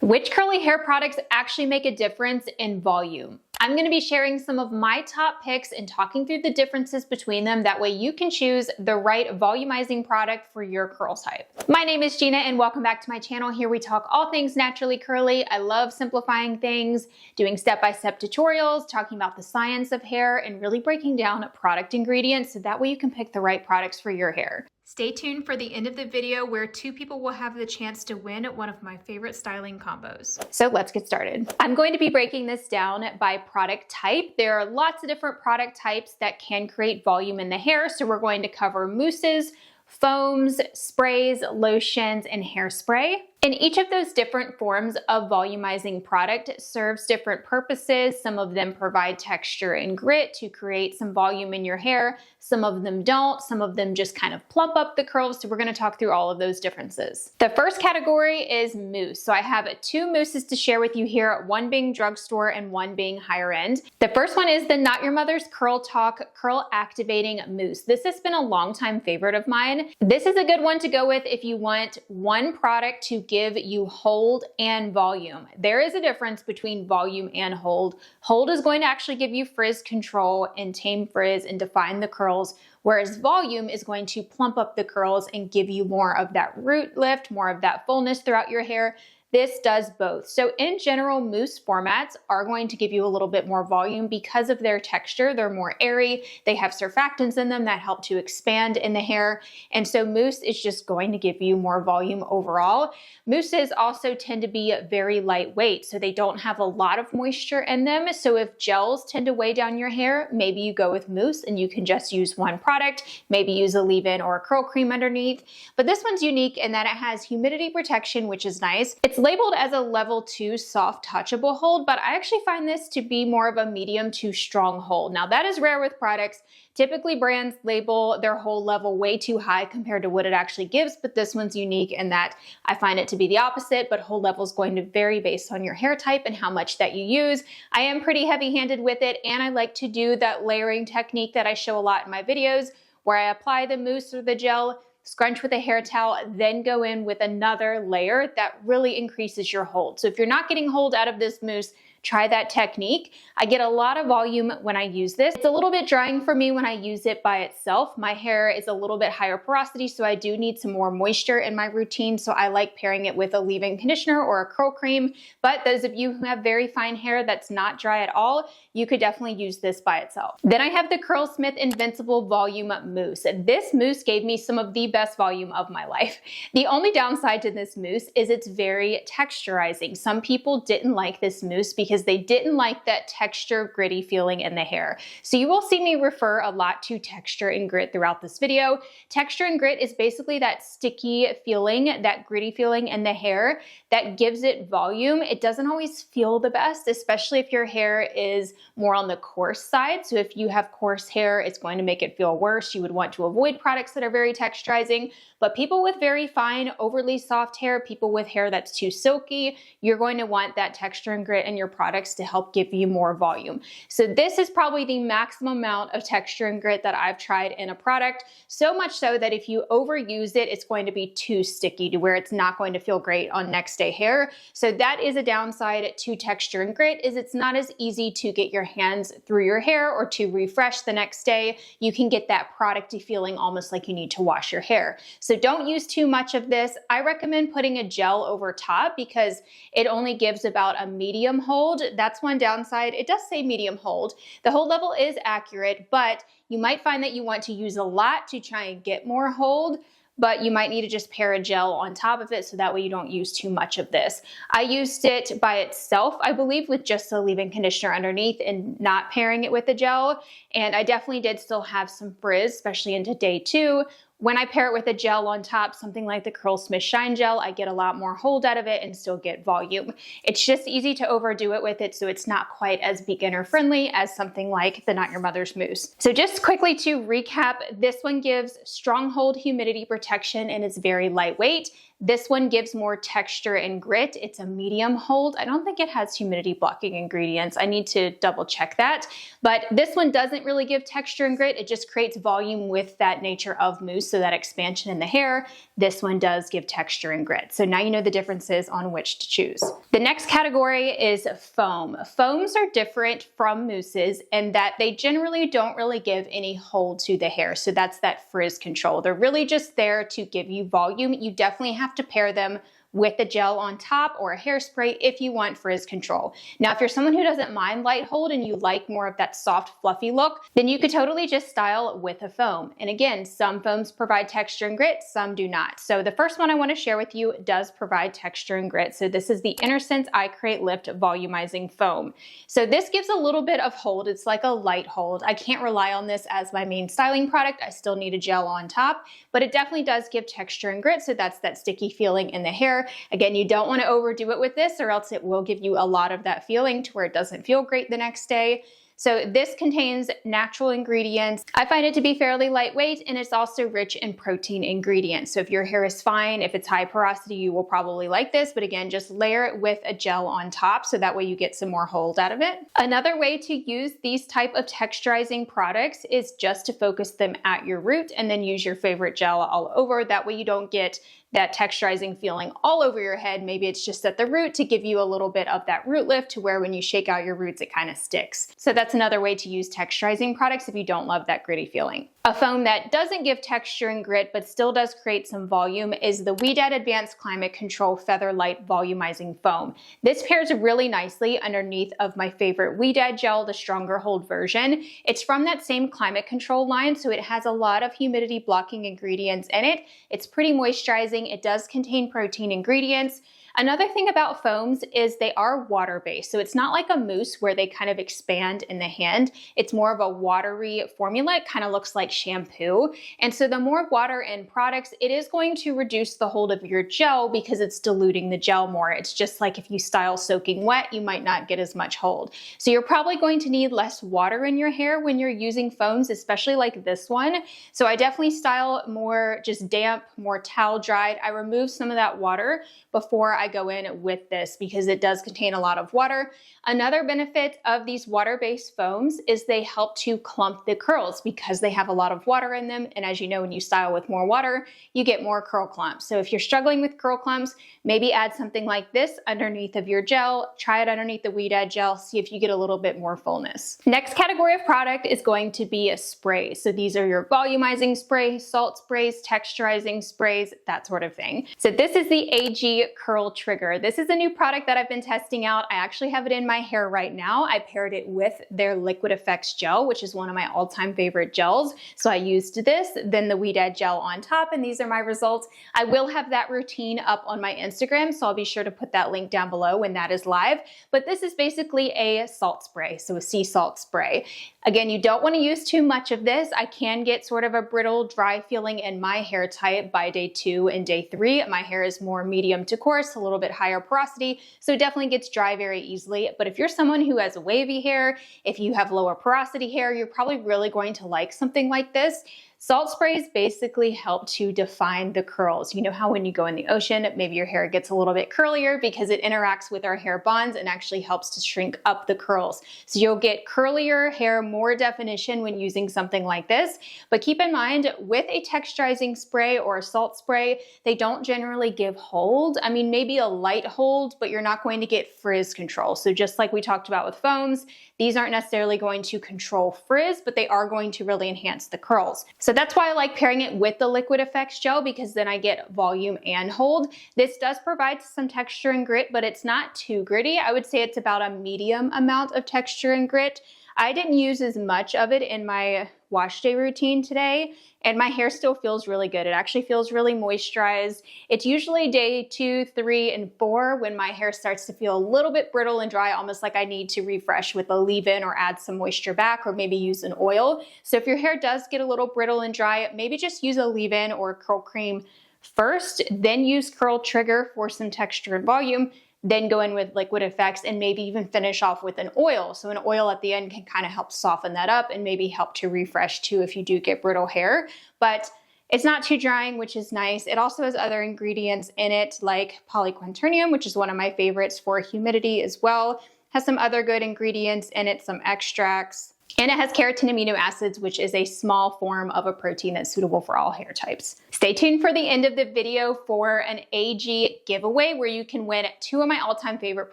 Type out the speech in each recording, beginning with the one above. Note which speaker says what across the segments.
Speaker 1: Which curly hair products actually make a difference in volume? I'm going to be sharing some of my top picks and talking through the differences between them. That way you can choose the right volumizing product for your curl type. My name is Gina and welcome back to my channel. Here we talk all things naturally curly. I love simplifying things, doing step-by-step tutorials, talking about the science of hair, and really breaking down product ingredients so that way you can pick the right products for your hair. Stay tuned for the end of the video where two people will have the chance to win one of my favorite styling combos. So let's get started. I'm going to be breaking this down by product type. There are lots of different product types that can create volume in the hair. So we're going to cover mousses, foams, sprays, lotions, and hairspray. And each of those different forms of volumizing product serves different purposes. Some of them provide texture and grit to create some volume in your hair. Some of them don't. Some of them just kind of plump up the curls. So we're going to talk through all of those differences. The first category is mousse. So I have two mousses to share with you here, one being drugstore and one being higher end. The first one is the Not Your Mother's Curl Talk Curl Activating Mousse. This has been a long time favorite of mine. This is a good one to go with if you want one product to give you hold and volume. There is a difference between volume and hold. Hold is going to actually give you frizz control and tame frizz and define the curls, whereas volume is going to plump up the curls and give you more of that root lift, more of that fullness throughout your hair. This does both. So in general, mousse formats are going to give you a little bit more volume because of their texture. They're more airy. They have surfactants in them that help to expand in the hair. And so mousse is just going to give you more volume overall. Mousses also tend to be very lightweight, so they don't have a lot of moisture in them. So if gels tend to weigh down your hair, maybe you go with mousse and you can just use one product, maybe use a leave-in or a curl cream underneath. But this one's unique in that it has humidity protection, which is nice. It's labeled as a level 2 soft touchable hold, but I actually find this to be more of a medium to strong hold. Now that is rare with products. Typically brands label their hold level way too high compared to what it actually gives, but this one's unique in that I find it to be the opposite, but hold level is going to vary based on your hair type and how much that you use. I am pretty heavy-handed with it, and I like to do that layering technique that I show a lot in my videos where I apply the mousse or the gel, scrunch with a hair towel, then go in with another layer that really increases your hold. So if you're not getting hold out of this mousse, try that technique. I get a lot of volume when I use this. It's a little bit drying for me when I use it by itself. My hair is a little bit higher porosity, so I do need some more moisture in my routine. So I like pairing it with a leave-in conditioner or a curl cream. But those of you who have very fine hair that's not dry at all, you could definitely use this by itself. Then I have the Curlsmith Invincible Volume Mousse. This mousse gave me some of the best volume of my life. The only downside to this mousse is it's very texturizing. Some people didn't like this mousse because they didn't like that texture, gritty feeling in the hair. So you will see me refer a lot to texture and grit throughout this video. Texture and grit is basically that sticky feeling, that gritty feeling in the hair that gives it volume. It doesn't always feel the best, especially if your hair is more on the coarse side. So if you have coarse hair, it's going to make it feel worse. You would want to avoid products that are very texturizing. But people with very fine, overly soft hair, people with hair that's too silky, you're going to want that texture and grit in your products to help give you more volume. So this is probably the maximum amount of texture and grit that I've tried in a product. So much so that if you overuse it, it's going to be too sticky to where it's not going to feel great on next day hair. So that is a downside to texture and grit, is it's not as easy to get your hands through your hair or to refresh the next day. You can get that producty feeling almost like you need to wash your hair. So don't use too much of this. I recommend putting a gel over top because it only gives about a medium hold. That's one downside. It does say medium hold. The hold level is accurate, but you might find that you want to use a lot to try and get more hold, but you might need to just pair a gel on top of it so that way you don't use too much of this. I used it by itself, I believe, with just a leave-in conditioner underneath and not pairing it with a gel, and I definitely did still have some frizz, especially into day 2. When I pair it with a gel on top, something like the Curlsmith Shine Gel, I get a lot more hold out of it and still get volume. It's just easy to overdo it with it, so it's not quite as beginner friendly as something like the Not Your Mother's Mousse. So just quickly to recap, this one gives strong hold humidity protection and is very lightweight. This one gives more texture and grit. It's a medium hold. I don't think it has humidity blocking ingredients. I need to double check that. But this one doesn't really give texture and grit. It just creates volume with that nature of mousse, so that expansion in the hair. This one does give texture and grit. So now you know the differences on which to choose. The next category is foam. Foams are different from mousses in that they generally don't really give any hold to the hair. So that's that frizz control. They're really just there to give you volume. You definitely have to pair them with a gel on top or a hairspray if you want frizz control. Now, if you're someone who doesn't mind light hold and you like more of that soft, fluffy look, then you could totally just style with a foam. And again, some foams provide texture and grit, some do not. So the first one I want to share with you does provide texture and grit. So this is the Innersense I Create Lift Volumizing Foam. So this gives a little bit of hold. It's like a light hold. I can't rely on this as my main styling product. I still need a gel on top, but it definitely does give texture and grit. So that's that sticky feeling in the hair. Again, you don't want to overdo it with this, or else it will give you a lot of that feeling to where it doesn't feel great the next day. So this contains natural ingredients. I find it to be fairly lightweight, and it's also rich in protein ingredients. So if your hair is fine, if it's high porosity, you will probably like this. But again, just layer it with a gel on top, so that way you get some more hold out of it. Another way to use these type of texturizing products is just to focus them at your root and then use your favorite gel all over. That way you don't get that texturizing feeling all over your head. Maybe it's just at the root to give you a little bit of that root lift to where when you shake out your roots, it kind of sticks. So that's another way to use texturizing products if you don't love that gritty feeling. A foam that doesn't give texture and grit but still does create some volume is the Ouidad Advanced Climate Control Featherlight Volumizing Foam. This pairs really nicely underneath of my favorite Ouidad gel, the stronger hold version. It's from that same climate control line, so it has a lot of humidity blocking ingredients in it. It's pretty moisturizing. It does contain protein ingredients. Another thing about foams is they are water-based. So it's not like a mousse where they kind of expand in the hand. It's more of a watery formula. It kind of looks like shampoo. And so the more water in products, it is going to reduce the hold of your gel because it's diluting the gel more. It's just like if you style soaking wet, you might not get as much hold. So you're probably going to need less water in your hair when you're using foams, especially like this one. So I definitely style more just damp, more towel dried. I remove some of that water before I go in with this because it does contain a lot of water. Another benefit of these water-based foams is they help to clump the curls because they have a lot of water in them. And as you know, when you style with more water, you get more curl clumps. So if you're struggling with curl clumps, maybe add something like this underneath of your gel. Try it underneath the Ouidad gel. See if you get a little bit more fullness. Next category of product is going to be a spray. So these are your volumizing spray, salt sprays, texturizing sprays, that sort of thing. So this is the AG Curl Trigger. This is a new product that I've been testing out. I actually have it in my hair right now. I paired it with their Liquid Effects gel, which is one of my all-time favorite gels. So I used this, then the Ouidad gel on top, and these are my results. I will have that routine up on my Instagram, so I'll be sure to put that link down below when that is live. But this is basically a salt spray, so a sea salt spray. Again, you don't want to use too much of this. I can get sort of a brittle, dry feeling in my hair type by day 2 and day 3. My hair is more medium to coarse, a little bit higher porosity, so it definitely gets dry very easily. But if you're someone who has wavy hair, if you have lower porosity hair, you're probably really going to like something like this. Salt sprays basically help to define the curls. You know how when you go in the ocean, maybe your hair gets a little bit curlier because it interacts with our hair bonds and actually helps to shrink up the curls. So you'll get curlier hair, more definition when using something like this. But keep in mind, with a texturizing spray or a salt spray, they don't generally give hold. I mean, maybe a light hold, but you're not going to get frizz control. So just like we talked about with foams, these aren't necessarily going to control frizz, but they are going to really enhance the curls. So that's why I like pairing it with the Liquid Effects gel, because then I get volume and hold. This does provide some texture and grit, but it's not too gritty. I would say it's about a medium amount of texture and grit. I didn't use as much of it in my wash day routine today, and my hair still feels really good. It actually feels really moisturized. It's usually day 2, 3, and 4 when my hair starts to feel a little bit brittle and dry, almost like I need to refresh with a leave-in or add some moisture back, or maybe use an oil. So if your hair does get a little brittle and dry, maybe just use a leave-in or curl cream first, then use Curl Trigger for some texture and volume, then go in with Liquid Effects and maybe even finish off with an oil. So an oil at the end can kind of help soften that up and maybe help to refresh too if you do get brittle hair. But It's not too drying, which is nice. It also has other ingredients in it like polyquaternium, which is one of my favorites for humidity as well. Has some other good ingredients in it, some extracts. And it has keratin amino acids, which is a small form of a protein that's suitable for all hair types. Stay tuned for the end of the video for an AG giveaway where you can win 2 of my all-time favorite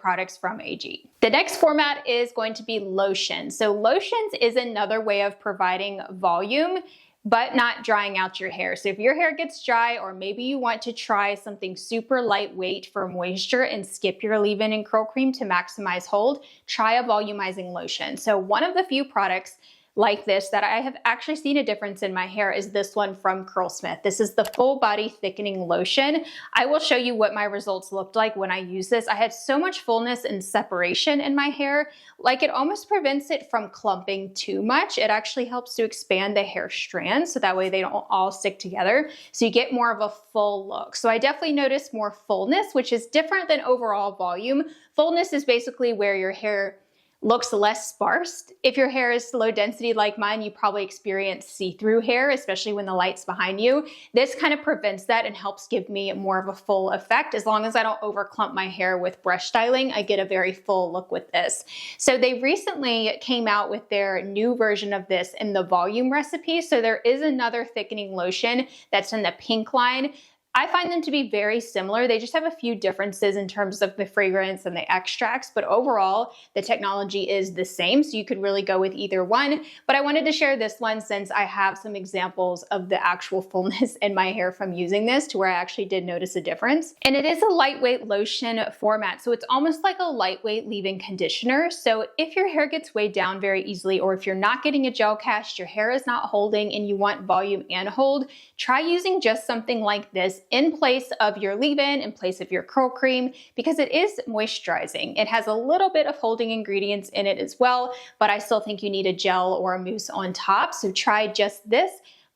Speaker 1: products from AG. The next format is going to be lotion. So lotions is another way of providing volume, but not drying out your hair. So if your hair gets dry, or maybe you want to try something super lightweight for moisture and skip your leave-in and curl cream to maximize hold, try a volumizing lotion. So one of the few products like this that I have actually seen a difference in my hair is this one from Curlsmith. This is the full body thickening lotion. I will show you what my results looked like when I used this. I had so much fullness and separation in my hair, like it almost prevents it from clumping too much. It actually helps to expand the hair strands so that way they don't all stick together. So you get more of a full look. So I definitely noticed more fullness, which is different than overall volume. Fullness is basically where your hair looks less sparse. If your hair is low density like mine, you probably experience see-through hair, especially when the light's behind you. This kind of prevents that and helps give me more of a full effect. As long as I don't overclump my hair with brush styling, I get a very full look with this. So they recently came out with their new version of this in the volume recipe. So there is another thickening lotion that's in the pink line. I find them to be very similar. They just have a few differences in terms of the fragrance and the extracts, but overall, the technology is the same, so you could really go with either one. But I wanted to share this one since I have some examples of the actual fullness in my hair from using this to where I actually did notice a difference. And it is a lightweight lotion format, so it's almost like a lightweight leave-in conditioner. So if your hair gets weighed down very easily, or if you're not getting a gel cast, your hair is not holding, and you want volume and hold, try using just something like this in place of your leave-in, in place of your curl cream, because it is moisturizing. It has a little bit of holding ingredients in it as well, but I still think you need a gel or a mousse on top. So try just this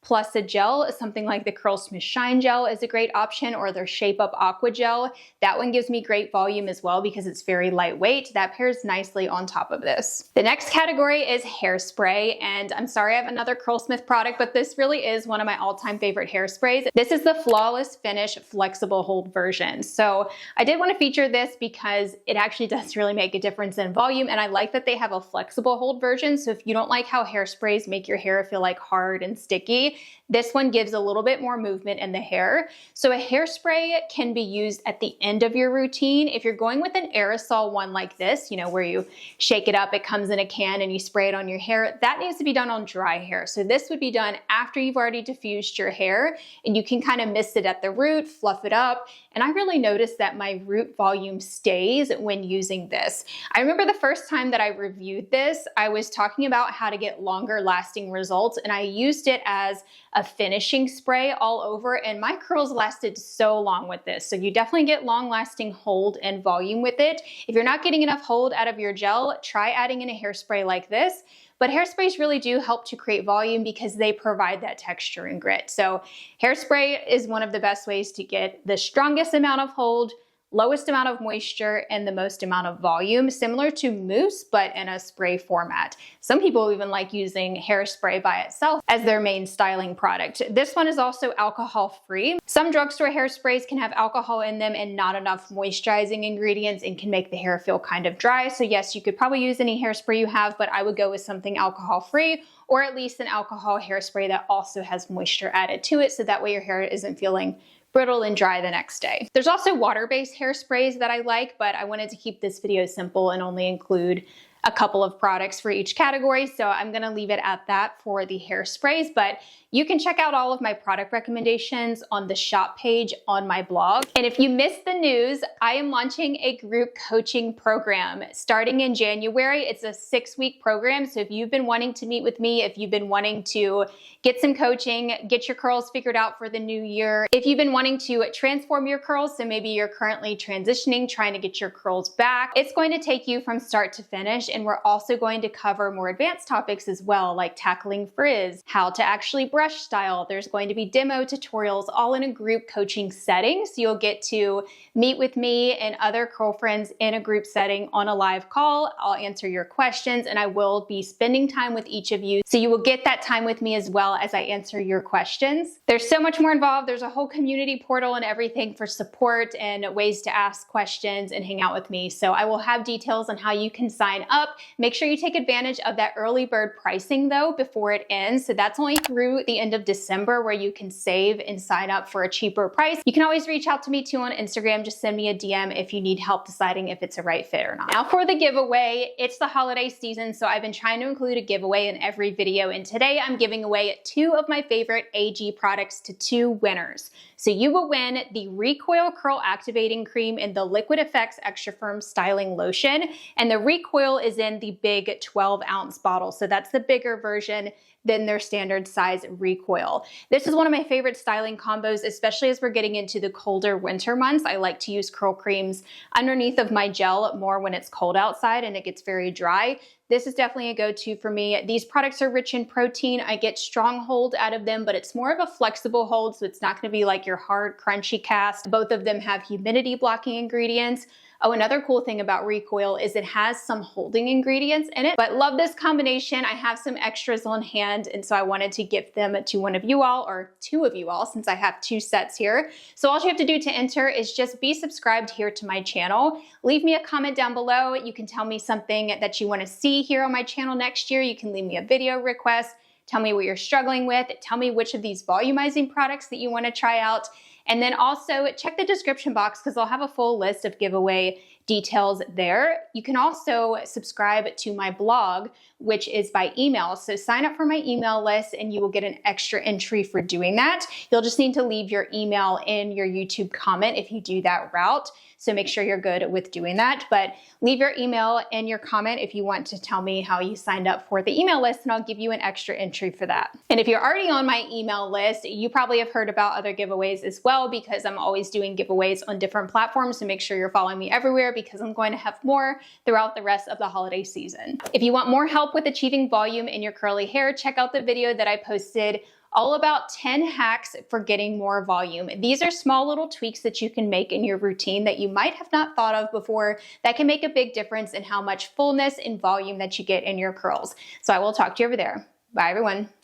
Speaker 1: plus a gel. Something like the Curlsmith Shine Gel is a great option, or their Shape Up Aqua Gel. That one gives me great volume as well because it's very lightweight. That pairs nicely on top of this. The next category is hairspray, and I'm sorry I have another Curlsmith product, but this really is one of my all-time favorite hairsprays. This is the Flawless Finish Flexible Hold version. So I did want to feature this because it actually does really make a difference in volume, and I like that they have a flexible hold version. So if you don't like how hairsprays make your hair feel like hard and sticky, this one gives a little bit more movement in the hair. So a hairspray can be used at the end of your routine. If you're going with an aerosol one like this, you know, where you shake it up, it comes in a can and you spray it on your hair, that needs to be done on dry hair. So this would be done after you've already diffused your hair, and you can kind of mist it at the root, fluff it up. And I really noticed that my root volume stays when using this. I remember the first time that I reviewed this, I was talking about how to get longer lasting results, and I used it as a finishing spray all over, and my curls lasted so long with this. So you definitely get long lasting hold and volume with it. If you're not getting enough hold out of your gel, try adding in a hairspray like this. But hairsprays really do help to create volume because they provide that texture and grit. So hairspray is one of the best ways to get the strongest amount of hold, lowest amount of moisture, and the most amount of volume, similar to mousse, but in a spray format. Some people even like using hairspray by itself as their main styling product. This one is also alcohol-free. Some drugstore hairsprays can have alcohol in them and not enough moisturizing ingredients and can make the hair feel kind of dry. So yes, you could probably use any hairspray you have, but I would go with something alcohol-free, or at least an alcohol hairspray that also has moisture added to it, so that way your hair isn't feeling brittle and dry the next day. There's also water-based hairsprays that I like, but I wanted to keep this video simple and only include a couple of products for each category, so I'm gonna leave it at that for the hairsprays, but you can check out all of my product recommendations on the shop page on my blog. And if you missed the news, I am launching a group coaching program starting in January. It's a 6-week program, so if you've been wanting to meet with me, if you've been wanting to get some coaching, get your curls figured out for the new year, if you've been wanting to transform your curls, so maybe you're currently transitioning, trying to get your curls back, it's going to take you from start to finish. and we're also going to cover more advanced topics as well, like tackling frizz, how to actually brush style. There's going to be demo tutorials all in a group coaching setting. So you'll get to meet with me and other curl friends in a group setting on a live call. I'll answer your questions and I will be spending time with each of you. So you will get that time with me as well as I answer your questions. There's so much more involved. There's a whole community portal and everything for support and ways to ask questions and hang out with me. So I will have details on how you can sign up. Make sure you take advantage of that early bird pricing though before it ends. So that's only through the end of December where you can save and sign up for a cheaper price. You can always reach out to me too on Instagram. Just send me a DM if you need help deciding if it's a right fit or not. Now for the giveaway, it's the holiday season, so I've been trying to include a giveaway in every video, and today I'm giving away 2 of my favorite AG products to 2 winners. So you will win the Recoil Curl Activating Cream in the Liquid Effects Extra Firm Styling Lotion, and the Recoil is in the big 12-ounce bottle, so that's the bigger version than their standard size Recoil. This is one of my favorite styling combos, especially as we're getting into the colder winter months. I like to use curl creams underneath of my gel more when it's cold outside and it gets very dry. This is definitely a go-to for me. These products are rich in protein. I get strong hold out of them, but it's more of a flexible hold, so it's not gonna be like your hard, crunchy cast. Both of them have humidity blocking ingredients. Oh, another cool thing about Recoil is it has some holding ingredients in it, but love this combination. I have some extras on hand, and so I wanted to gift them to one of you all, or 2 of you all, since I have 2 sets here. So all you have to do to enter is just be subscribed here to my channel. Leave me a comment down below. You can tell me something that you want to see here on my channel next year. You can leave me a video request. Tell me what you're struggling with. Tell me which of these volumizing products that you want to try out. And then also check the description box because I'll have a full list of giveaway details there. You can also subscribe to my blog, which is by email. So sign up for my email list and you will get an extra entry for doing that. You'll just need to leave your email in your YouTube comment if you do that route. So make sure you're good with doing that. But leave your email in your comment if you want to tell me how you signed up for the email list, and I'll give you an extra entry for that. And if you're already on my email list, you probably have heard about other giveaways as well, because I'm always doing giveaways on different platforms. So make sure you're following me everywhere because I'm going to have more throughout the rest of the holiday season. If you want more help with achieving volume in your curly hair, check out the video that I posted all about 10 hacks for getting more volume. These are small little tweaks that you can make in your routine that you might have not thought of before that can make a big difference in how much fullness and volume that you get in your curls. So I will talk to you over there. Bye everyone.